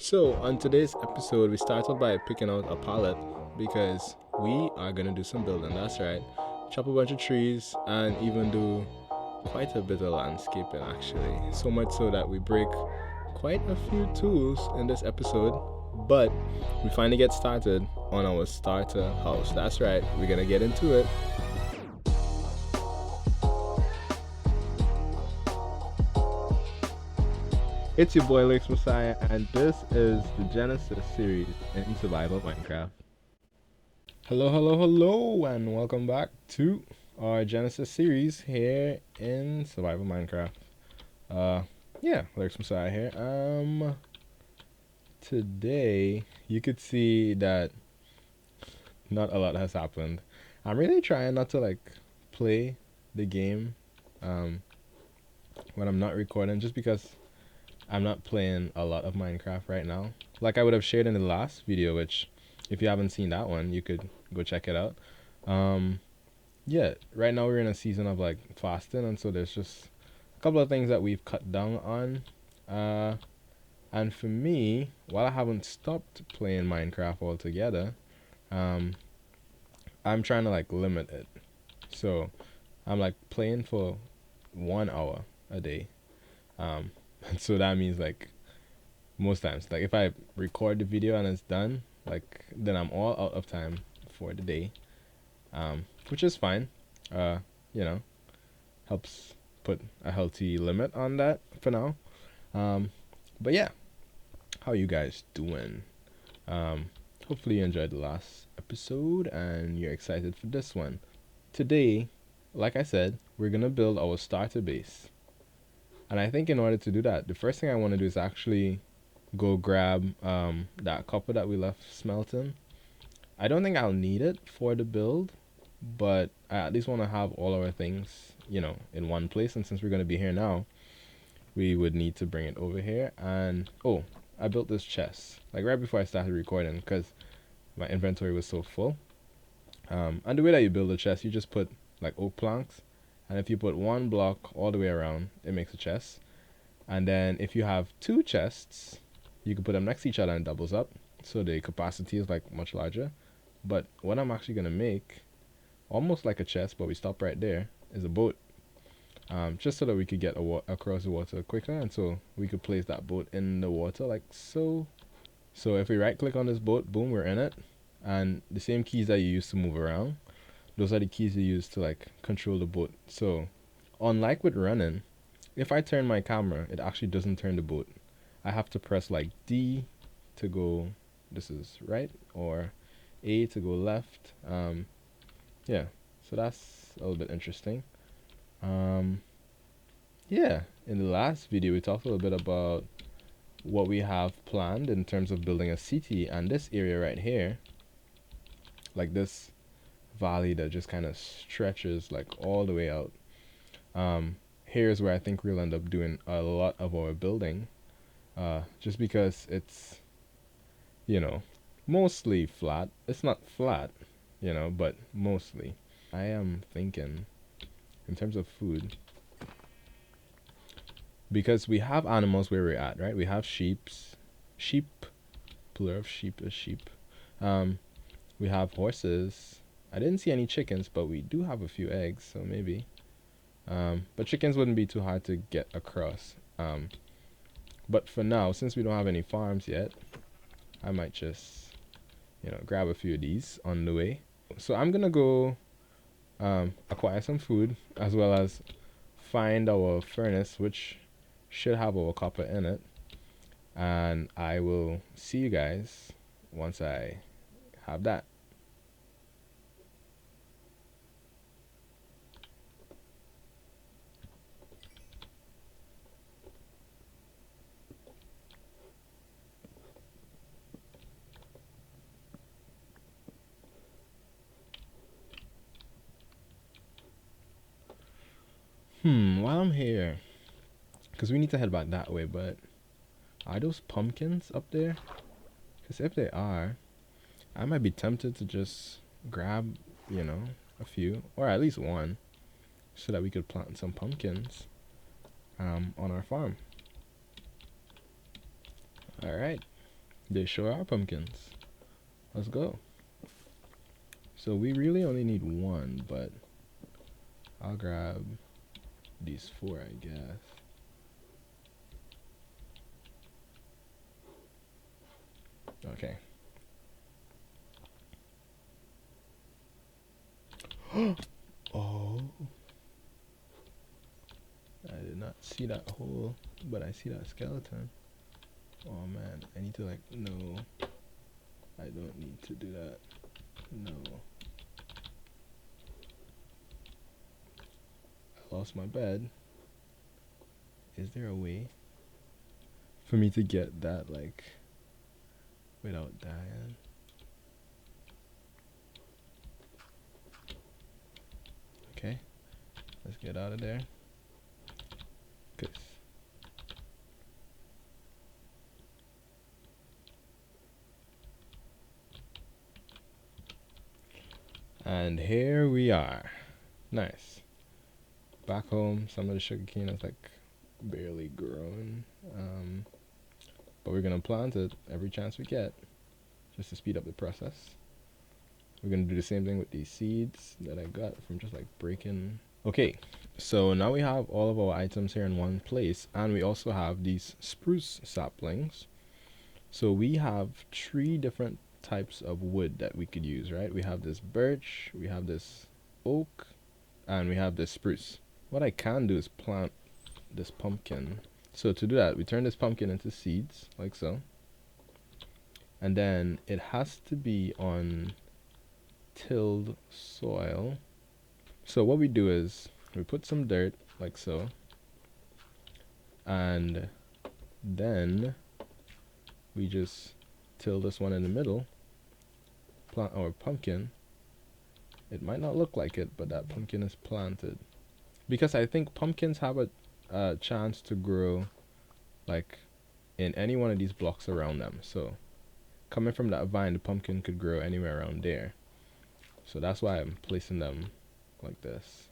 So, on today's episode, we started by picking out a palette because we are gonna do some building. That's right. Chop a bunch of trees and even do quite a bit of landscaping actually. So much so that we break quite a few tools in this episode, but we finally get started on our starter house. That's right, we're gonna get into it. It's your boy Lex Messiah, and this is the Genesis series in Survival Minecraft. Hello, hello, hello, and welcome back to our Genesis series here in Survival Minecraft. Uh, yeah, Lex Messiah here. Today you could see that not a lot has happened. I'm really trying not to play the game, um, when I'm not recording, just because I'm not playing a lot of Minecraft right now. Like I would have shared in the last video, which if you haven't seen that one, you could go check it out. Um, yeah, right now we're in a season of fasting, and so there's just a couple of things that we've cut down on. And for me, while I haven't stopped playing Minecraft altogether, um, I'm trying to limit it. So I'm playing for 1 hour a day. Um, and so that means most times, if I record the video and it's done, then I'm all out of time for the day, which is fine. Uh, you know, helps put a healthy limit on that for now. But yeah, how you guys doing? Um, Hopefully you enjoyed the last episode and you're excited for this one. Today, like I said, we're gonna build our starter base. And I think in order to do that, the first thing I want to do is actually go grab that copper that we left smelting. I don't think I'll need it for the build, but I at least want to have all our things, in one place. And since we're going to be here now, we would need to bring it over here. And oh, I built this chest right before I started recording because my inventory was so full. And the way that you build a chest, you just put oak planks, and if you put one block all the way around, it makes a chest. And then if you have two chests, you can put them next to each other and it doubles up, so the capacity is much larger. But what I'm actually gonna make, almost like a chest, but we stop right there, is a boat. Just so that we could get across the water quicker, and so we could place that boat in the water like so. So if we right click on this boat, boom, we're in it. And the same keys that you use to move around, those are the keys you use to control the boat. So unlike with running, if I turn my camera, it actually doesn't turn the boat. I have to press D to go, this is right, or A to go left. Yeah, so that's a little bit interesting. Yeah, in the last video we talked a little bit about what we have planned in terms of building a city, and this area right here, this valley that just kind of stretches all the way out. Here's where I think we'll end up doing a lot of our building, just because it's, mostly flat. It's not flat, but mostly. I am thinking in terms of food, because we have animals where we're at, right? We have sheep, plural of sheep is sheep. Um, we have horses. I didn't see any chickens, but we do have a few eggs, so maybe. But chickens wouldn't be too hard to get across. But for now, since we don't have any farms yet, I might just, grab a few of these on the way. So I'm gonna go acquire some food, as well as find our furnace, which should have our copper in it. And I will see you guys once I have that. While I'm here, because we need to head back that way, but are those pumpkins up there? Because if they are, I might be tempted to just grab, a few, or at least one, so that we could plant some pumpkins on our farm. Alright, They sure are pumpkins. Let's go. So we really only need one, but I'll grab these 4, I guess. Okay. Oh, I did not see that hole, but I see that skeleton. Oh man, I need to like, no, I don't need to do that. No. I lost my bed. Is there a way for me to get that like without dying? Okay, let's get out of there. 'Cause and here we are. Nice. Back home, some of the sugarcane is like barely grown. But we're gonna plant it every chance we get just to speed up the process. We're gonna do the same thing with these seeds that I got from just like breaking. Okay, so now we have all of our items here in one place, and we also have these spruce saplings. So we have 3 different types of wood that we could use, right? We have this birch, we have this oak, and we have this spruce. What I can do is plant this pumpkin. So to do that, we turn this pumpkin into seeds, like so. And then it has to be on tilled soil. So what we do is we put some dirt, like so. And then we just till this one in the middle, plant our pumpkin. It might not look like it, but that pumpkin is planted. Because I think pumpkins have a chance to grow like in any one of these blocks around them. So coming from that vine, the pumpkin could grow anywhere around there. So that's why I'm placing them like this.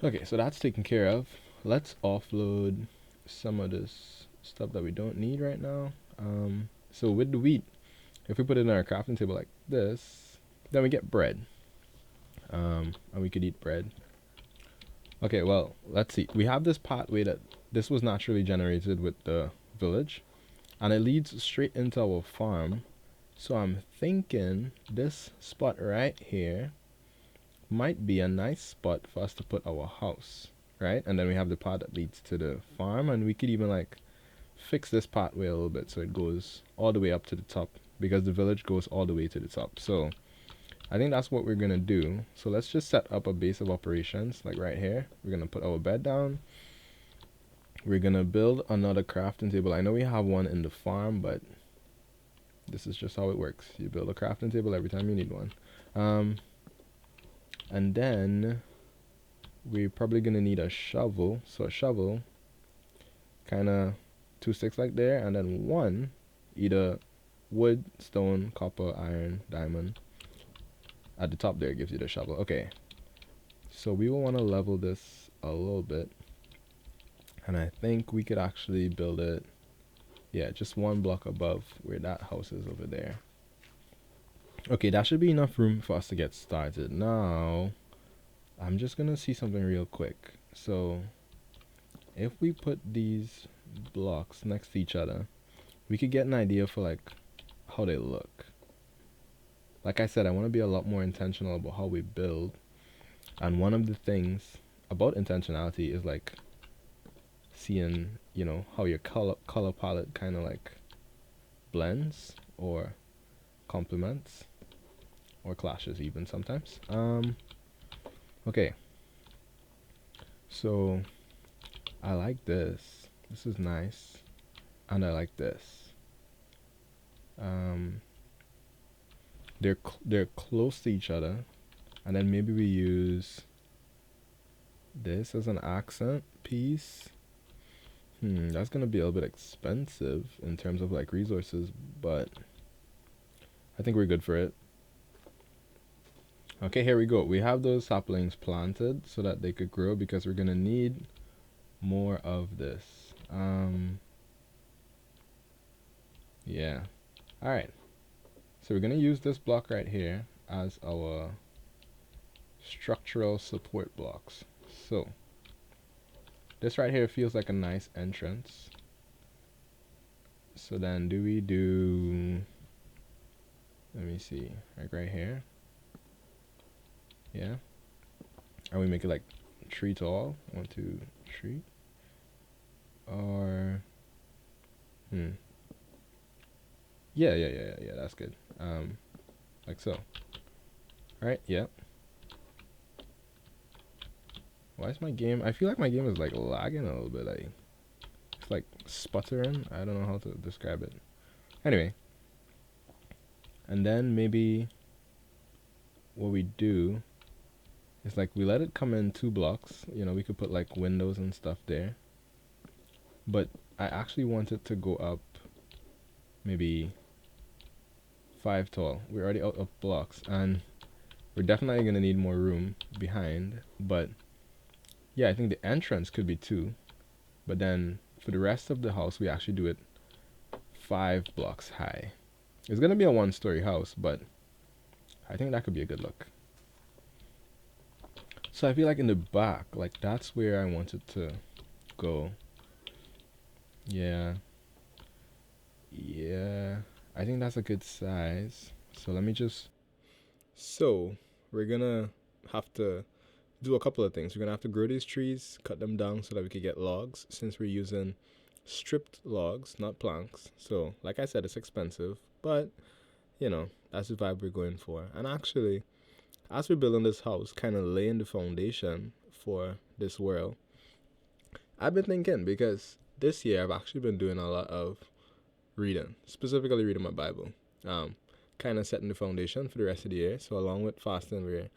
Okay, so that's taken care of. Let's offload some of this stuff that we don't need right now. So with the wheat, if we put it in our crafting table like this, then we get bread. And we could eat bread. Okay, well, let's see. We have this pathway that this was naturally generated with the village, and it leads straight into our farm. So I'm thinking this spot right here might be a nice spot for us to put our house, right? And then we have the path that leads to the farm, and we could even like fix this pathway a little bit so it goes all the way up to the top, because the village goes all the way to the top. So I think that's what we're gonna do. So let's just set up a base of operations like right here. We're gonna put our bed down. We're gonna build another crafting table. I know we have one in the farm, but this is just how it works. You build a crafting table every time you need one. And then we're probably gonna need a shovel. So a shovel, kind of 2 sticks like there, and then one, either wood, stone, copper, iron, diamond. At the top there gives you the shovel. Okay, so we will want to level this a little bit, and I think we could actually build it, yeah, just 1 block above where that house is over there. Okay, that should be enough room for us to get started. Now I'm just gonna see something real quick. So if we put these blocks next to each other, we could get an idea for like how they look. Like I said, I want to be a lot more intentional about how we build, and one of the things about intentionality is like seeing, you know, how your color palette kind of like blends or complements or clashes even sometimes. Okay, so I like this. This is nice, and I like this. They're close to each other, and then maybe we use this as an accent piece. That's gonna be a little bit expensive in terms of like resources, but I think we're good for it. Okay, here we go. We have those saplings planted so that they could grow, because we're gonna need more of this. Yeah, All right. So we're gonna use this block right here as our structural support blocks. So this right here feels like a nice entrance. So then do we do, let me see, like right here? Yeah. Or we make it like tree tall, 1, 2, 3. Or, yeah, that's good. Like so. Alright, yeah. Why is my game, I feel like my game is like lagging a little bit, like, it's like sputtering. I don't know how to describe it. Anyway. And then maybe what we do is like we let it come in 2 blocks. You know, we could put like windows and stuff there. But I actually want it to go up maybe 5 tall. We're already out of blocks and we're definitely going to need more room behind. But yeah, I think the entrance could be 2. But then for the rest of the house, we actually do it 5 blocks high. It's going to be a 1-story house, but I think that could be a good look. So I feel like in the back, like that's where I want it to go. Yeah. Yeah. I think that's a good size. So let me just... So we're gonna have to do a couple of things. We're gonna have to grow these trees, cut them down so that we could get logs, since we're using stripped logs, not planks. So like I said, it's expensive, but you know, that's the vibe we're going for. And actually, as we're building this house, kind of laying the foundation for this world, I've been thinking, because this year I've actually been doing a lot of reading, specifically reading my Bible. Kind of setting the foundation for the rest of the year. So along with fasting,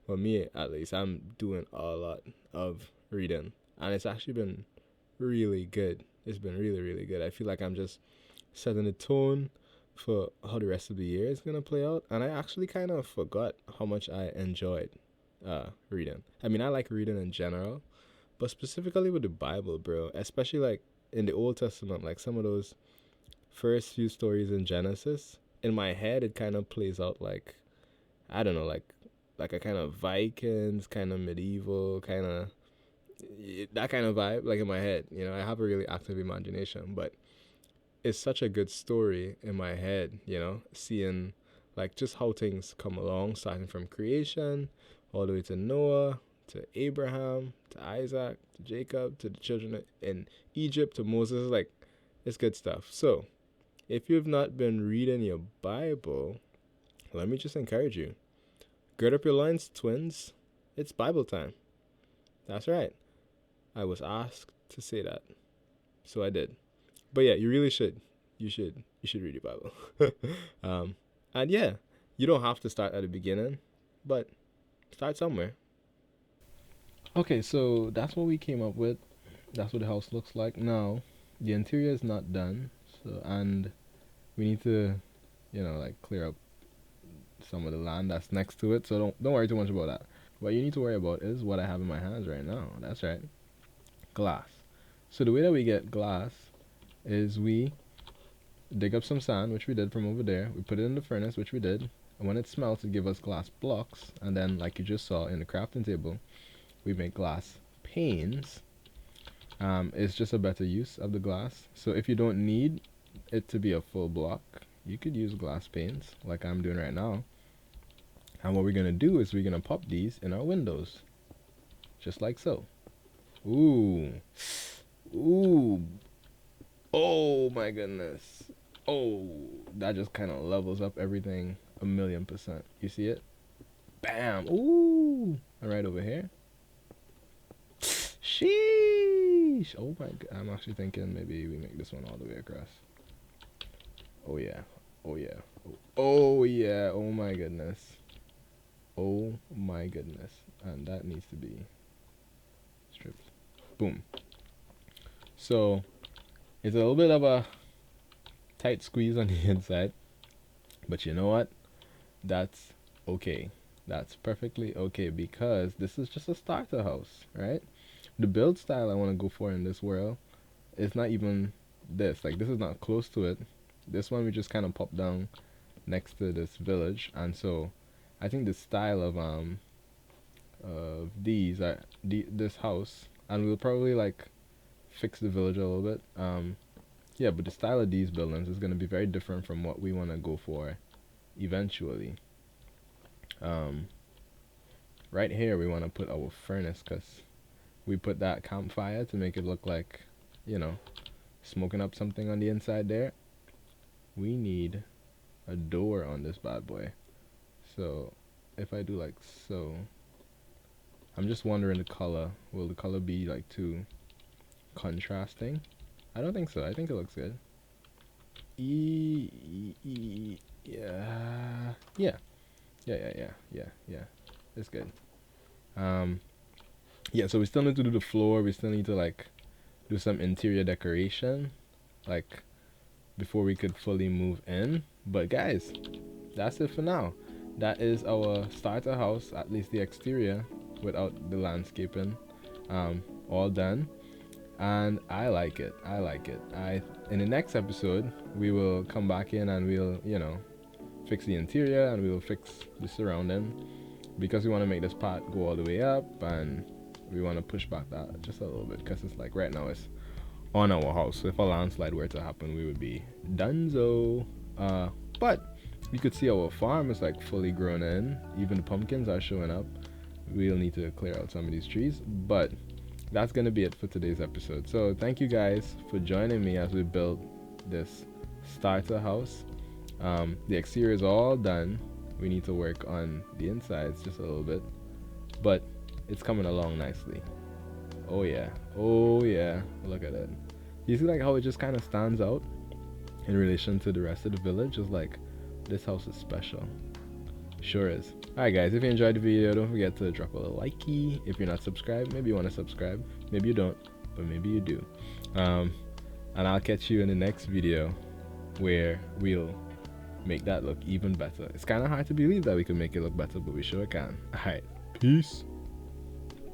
well, me at least, I'm doing a lot of reading, and it's actually been really good. It's been really, really good. I feel like I'm just setting the tone for how the rest of the year is gonna play out, and I actually kind of forgot how much I enjoyed reading. I mean, I like reading in general, but specifically with the Bible, bro. Especially like in the Old Testament, like some of those first few stories in Genesis. In my head, it kind of plays out like, I don't know, like a kind of Vikings, kind of medieval, kind of that kind of vibe. Like in my head, you know, I have a really active imagination, but it's such a good story in my head. You know, seeing like just how things come along, starting from creation, all the way to Noah, to Abraham, to Isaac, to Jacob, to the children in Egypt, to Moses. Like, it's good stuff. So if you've not been reading your Bible, let me just encourage you. Gird up your loins, twins. It's Bible time. That's right. I was asked to say that, so I did. But yeah, you really should. You should read your Bible. And yeah, you don't have to start at the beginning, but start somewhere. Okay, so that's what we came up with. That's what the house looks like now. The interior is not done, so and we need to, you know, like clear up some of the land that's next to it. So don't worry too much about that. What you need to worry about is what I have in my hands right now. That's right, glass. So the way that we get glass is we dig up some sand, which we did from over there. We put it in the furnace, which we did. And when it smelts, it gives us glass blocks. And then, like you just saw in the crafting table, we make glass panes. It's just a better use of the glass. So if you don't need it to be a full block, you could use glass panes like I'm doing right now. And what we're going to do is we're going to pop these in our windows. Just like so. Ooh. Ooh. Oh my goodness. Oh, that just kind of levels up everything 1,000,000%. You see it? Bam. Ooh. And right over here. Sheesh. Oh my god. I'm actually thinking maybe we make this one all the way across. Oh yeah. Oh yeah. Oh yeah. Oh my goodness. Oh my goodness. And that needs to be stripped. Boom. So it's a little bit of a tight squeeze on the inside, but you know what? That's okay. That's perfectly okay, because this is just a starter house, right? The build style I want to go for in this world is not even this. Like, this is not close to it. This one we just kind of pop down next to this village, and so I think the style of this house, and we'll probably like fix the village a little bit. Yeah, but the style of these buildings is gonna be very different from what we want to go for eventually. Um, right here we want to put our furnace because we put that campfire to make it look like, you know, smoking up something on the inside there. We need a door on this bad boy. So if I do like so, I'm just wondering the color. Will the color be like too contrasting? I don't think so. I think it looks good. Yeah. Yeah. Yeah. It's good. Um, yeah, so we still need to do the floor. We still need to like do some interior decoration, like before we could fully move in. But guys, that's it for now. That is our starter house, at least the exterior, without the landscaping, all done. And I like it. I like it. In the next episode we will come back in and we'll, you know, fix the interior and we will fix the surrounding because we want to make this part go all the way up, and we want to push back that just a little bit because it's like right now it's on our house. So if a landslide were to happen, we would be donezo. But you could see our farm is like fully grown in. Even the pumpkins are showing up. We'll need to clear out some of these trees, but that's gonna be it for today's episode. So thank you guys for joining me as we build this starter house. The exterior is all done. We need to work on the insides just a little bit, but it's coming along nicely. Oh yeah, look at it. You see like how it just kind of stands out in relation to the rest of the village? Just like, this house is special. Sure is. Alright guys, if you enjoyed the video, don't forget to drop a likey. If you're not subscribed, maybe you want to subscribe. Maybe you don't, but maybe you do. And I'll catch you in the next video where we'll make that look even better. It's kind of hard to believe that we can make it look better, but we sure can. Alright, peace.